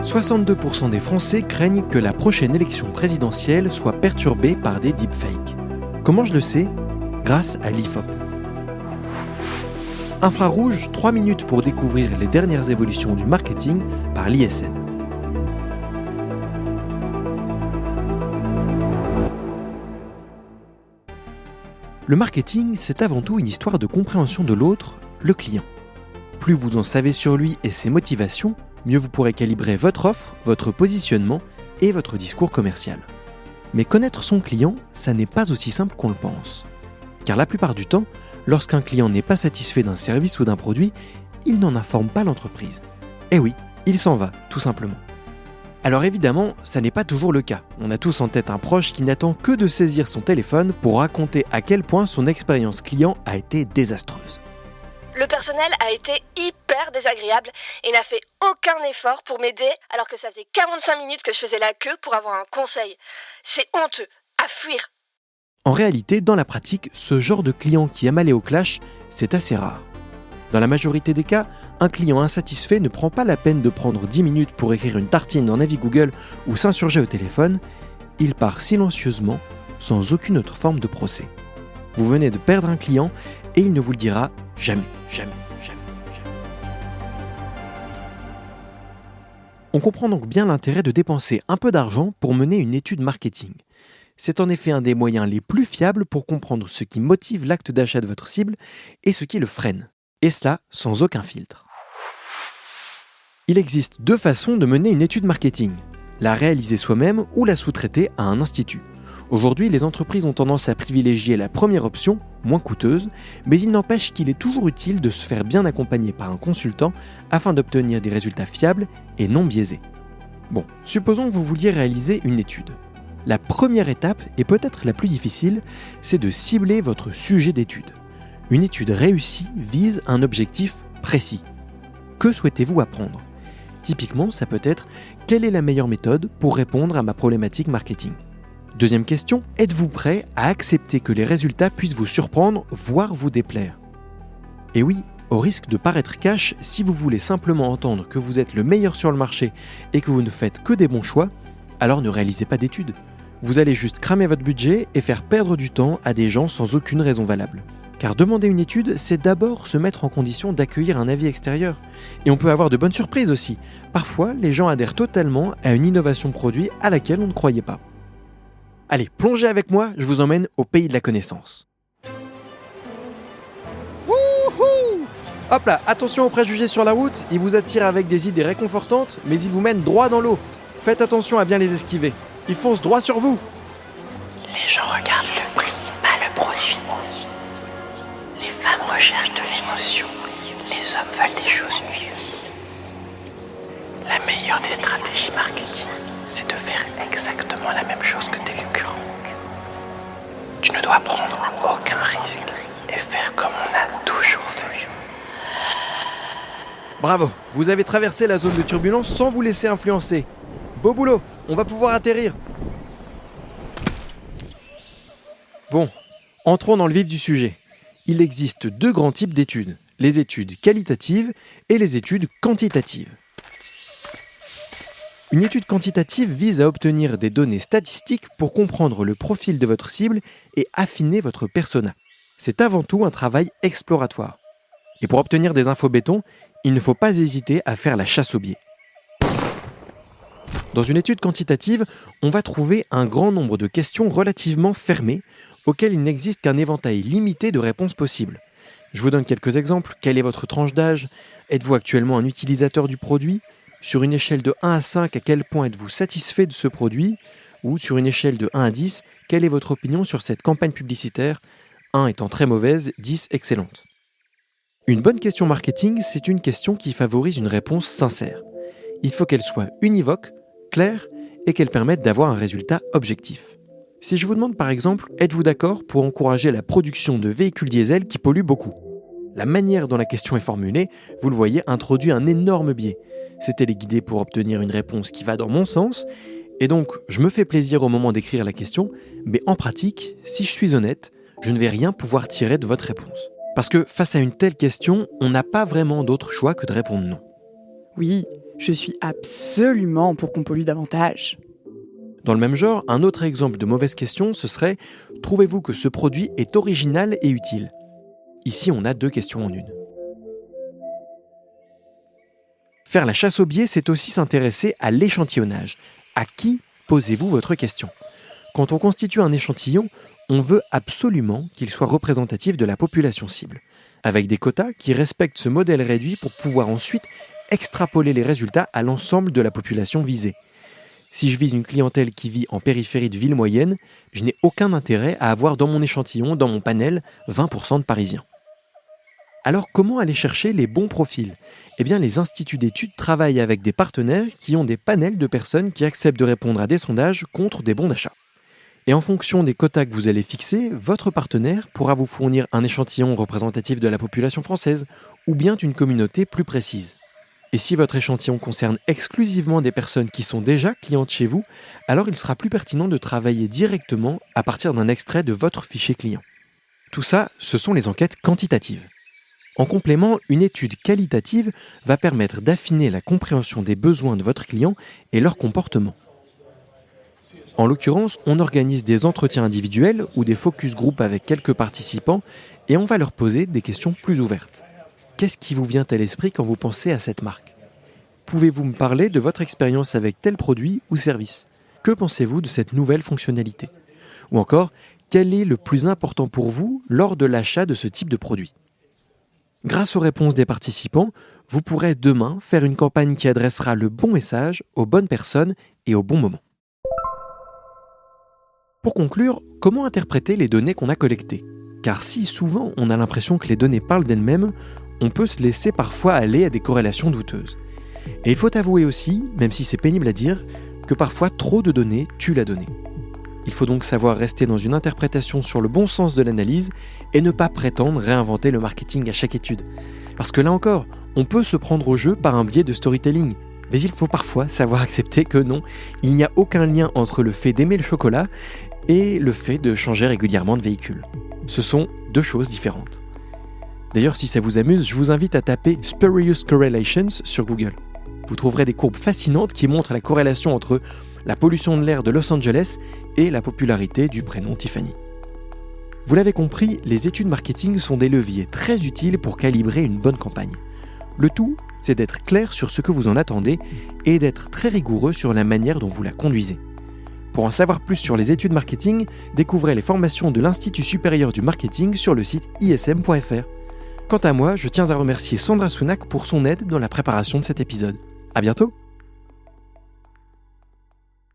62% des Français craignent que la prochaine élection présidentielle soit perturbée par des deepfakes. Comment je le sais ? Grâce à l'IFOP. Infrarouge, 3 minutes pour découvrir les dernières évolutions du marketing par l'ISN. Le marketing, c'est avant tout une histoire de compréhension de l'autre, le client. Plus vous en savez sur lui et ses motivations, mieux vous pourrez calibrer votre offre, votre positionnement et votre discours commercial. Mais connaître son client, ça n'est pas aussi simple qu'on le pense. Car la plupart du temps, lorsqu'un client n'est pas satisfait d'un service ou d'un produit, il n'en informe pas l'entreprise. Eh oui, il s'en va, tout simplement. Alors évidemment, ça n'est pas toujours le cas. On a tous en tête un proche qui n'attend que de saisir son téléphone pour raconter à quel point son expérience client a été désastreuse. Le personnel a été hyper désagréable et n'a fait aucun effort pour m'aider alors que ça faisait 45 minutes que je faisais la queue pour avoir un conseil. C'est honteux, à fuir. En réalité, dans la pratique, ce genre de client qui aime aller au clash, c'est assez rare. Dans la majorité des cas, un client insatisfait ne prend pas la peine de prendre 10 minutes pour écrire une tartine dans Navi Google ou s'insurger au téléphone. Il part silencieusement, sans aucune autre forme de procès. Vous venez de perdre un client et il ne vous le dira jamais. On comprend donc bien l'intérêt de dépenser un peu d'argent pour mener une étude marketing. C'est en effet un des moyens les plus fiables pour comprendre ce qui motive l'acte d'achat de votre cible et ce qui le freine. Et cela sans aucun filtre. Il existe 2 façons de mener une étude marketing, la réaliser soi-même ou la sous-traiter à un institut. Aujourd'hui, les entreprises ont tendance à privilégier la première option, moins coûteuse, mais il n'empêche qu'il est toujours utile de se faire bien accompagner par un consultant afin d'obtenir des résultats fiables et non biaisés. Bon, supposons que vous vouliez réaliser une étude. La première étape, et peut-être la plus difficile, c'est de cibler votre sujet d'étude. Une étude réussie vise un objectif précis. Que souhaitez-vous apprendre ? Typiquement, ça peut être « Quelle est la meilleure méthode pour répondre à ma problématique marketing ?» Deuxième question, êtes-vous prêt à accepter que les résultats puissent vous surprendre, voire vous déplaire ? Et oui, au risque de paraître cash, si vous voulez simplement entendre que vous êtes le meilleur sur le marché et que vous ne faites que des bons choix, alors ne réalisez pas d'études. Vous allez juste cramer votre budget et faire perdre du temps à des gens sans aucune raison valable. Car demander une étude, c'est d'abord se mettre en condition d'accueillir un avis extérieur. Et on peut avoir de bonnes surprises aussi. Parfois, les gens adhèrent totalement à une innovation produit à laquelle on ne croyait pas. Allez, plongez avec moi, je vous emmène au pays de la connaissance. Wouhou ! Hop là, attention aux préjugés sur la route, ils vous attirent avec des idées réconfortantes, mais ils vous mènent droit dans l'eau. Faites attention à bien les esquiver. Ils foncent droit sur vous. Les gens regardent le prix, pas le produit. Les femmes recherchent de l'émotion. Les hommes veulent des choses utiles. La meilleure des stratégies marketing, c'est de faire exactement la même chose que tes concurrents. Tu ne dois prendre aucun risque et faire comme on a toujours fait. Bravo, vous avez traversé la zone de turbulence sans vous laisser influencer. Beau boulot, on va pouvoir atterrir. Bon, entrons dans le vif du sujet. Il existe 2 grands types d'études, les études qualitatives et les études quantitatives. Une étude quantitative vise à obtenir des données statistiques pour comprendre le profil de votre cible et affiner votre persona. C'est avant tout un travail exploratoire. Et pour obtenir des infos béton, il ne faut pas hésiter à faire la chasse aux biais. Dans une étude quantitative, on va trouver un grand nombre de questions relativement fermées, auxquelles il n'existe qu'un éventail limité de réponses possibles. Je vous donne quelques exemples. Quelle est votre tranche d'âge ? Êtes-vous actuellement un utilisateur du produit ? Sur une échelle de 1 à 5, à quel point êtes-vous satisfait de ce produit ? Ou sur une échelle de 1 à 10, quelle est votre opinion sur cette campagne publicitaire ? 1 étant très mauvaise, 10 excellente. Une bonne question marketing, c'est une question qui favorise une réponse sincère. Il faut qu'elle soit univoque, claire et qu'elle permette d'avoir un résultat objectif. Si je vous demande par exemple, êtes-vous d'accord pour encourager la production de véhicules diesel qui polluent beaucoup ? La manière dont la question est formulée, vous le voyez, introduit un énorme biais. C'est téléguidé pour obtenir une réponse qui va dans mon sens, et donc je me fais plaisir au moment d'écrire la question, mais en pratique, si je suis honnête, je ne vais rien pouvoir tirer de votre réponse. Parce que face à une telle question, on n'a pas vraiment d'autre choix que de répondre non. Oui, je suis absolument pour qu'on pollue davantage. Dans le même genre, un autre exemple de mauvaise question, ce serait « Trouvez-vous que ce produit est original et utile ?» Ici, on a 2 questions en une. Faire la chasse au biais, c'est aussi s'intéresser à l'échantillonnage. À qui posez-vous votre question ? Quand on constitue un échantillon, on veut absolument qu'il soit représentatif de la population cible, avec des quotas qui respectent ce modèle réduit pour pouvoir ensuite extrapoler les résultats à l'ensemble de la population visée. Si je vise une clientèle qui vit en périphérie de ville moyenne, je n'ai aucun intérêt à avoir dans mon échantillon, dans mon panel, 20% de Parisiens. Alors comment aller chercher les bons profils ? Eh bien, les instituts d'études travaillent avec des partenaires qui ont des panels de personnes qui acceptent de répondre à des sondages contre des bons d'achat. Et en fonction des quotas que vous allez fixer, votre partenaire pourra vous fournir un échantillon représentatif de la population française ou bien d'une communauté plus précise. Et si votre échantillon concerne exclusivement des personnes qui sont déjà clientes chez vous, alors il sera plus pertinent de travailler directement à partir d'un extrait de votre fichier client. Tout ça, ce sont les enquêtes quantitatives. En complément, une étude qualitative va permettre d'affiner la compréhension des besoins de votre client et leur comportement. En l'occurrence, on organise des entretiens individuels ou des focus group avec quelques participants et on va leur poser des questions plus ouvertes. Qu'est-ce qui vous vient à l'esprit quand vous pensez à cette marque ? Pouvez-vous me parler de votre expérience avec tel produit ou service ? Que pensez-vous de cette nouvelle fonctionnalité ? Ou encore, quel est le plus important pour vous lors de l'achat de ce type de produit ? Grâce aux réponses des participants, vous pourrez demain faire une campagne qui adressera le bon message aux bonnes personnes et au bon moment. Pour conclure, comment interpréter les données qu'on a collectées ? Car si souvent on a l'impression que les données parlent d'elles-mêmes, on peut se laisser parfois aller à des corrélations douteuses. Et il faut avouer aussi, même si c'est pénible à dire, que parfois trop de données tue la donnée. Il faut donc savoir rester dans une interprétation sur le bon sens de l'analyse et ne pas prétendre réinventer le marketing à chaque étude. Parce que là encore, on peut se prendre au jeu par un biais de storytelling. Mais il faut parfois savoir accepter que non, il n'y a aucun lien entre le fait d'aimer le chocolat et le fait de changer régulièrement de véhicule. Ce sont 2 choses différentes. D'ailleurs, si ça vous amuse, je vous invite à taper Spurious Correlations sur Google. Vous trouverez des courbes fascinantes qui montrent la corrélation entre la pollution de l'air de Los Angeles et la popularité du prénom Tiffany. Vous l'avez compris, les études marketing sont des leviers très utiles pour calibrer une bonne campagne. Le tout, c'est d'être clair sur ce que vous en attendez et d'être très rigoureux sur la manière dont vous la conduisez. Pour en savoir plus sur les études marketing, découvrez les formations de l'Institut supérieur du marketing sur le site ism.fr. Quant à moi, je tiens à remercier Sandra Sounac pour son aide dans la préparation de cet épisode. À bientôt!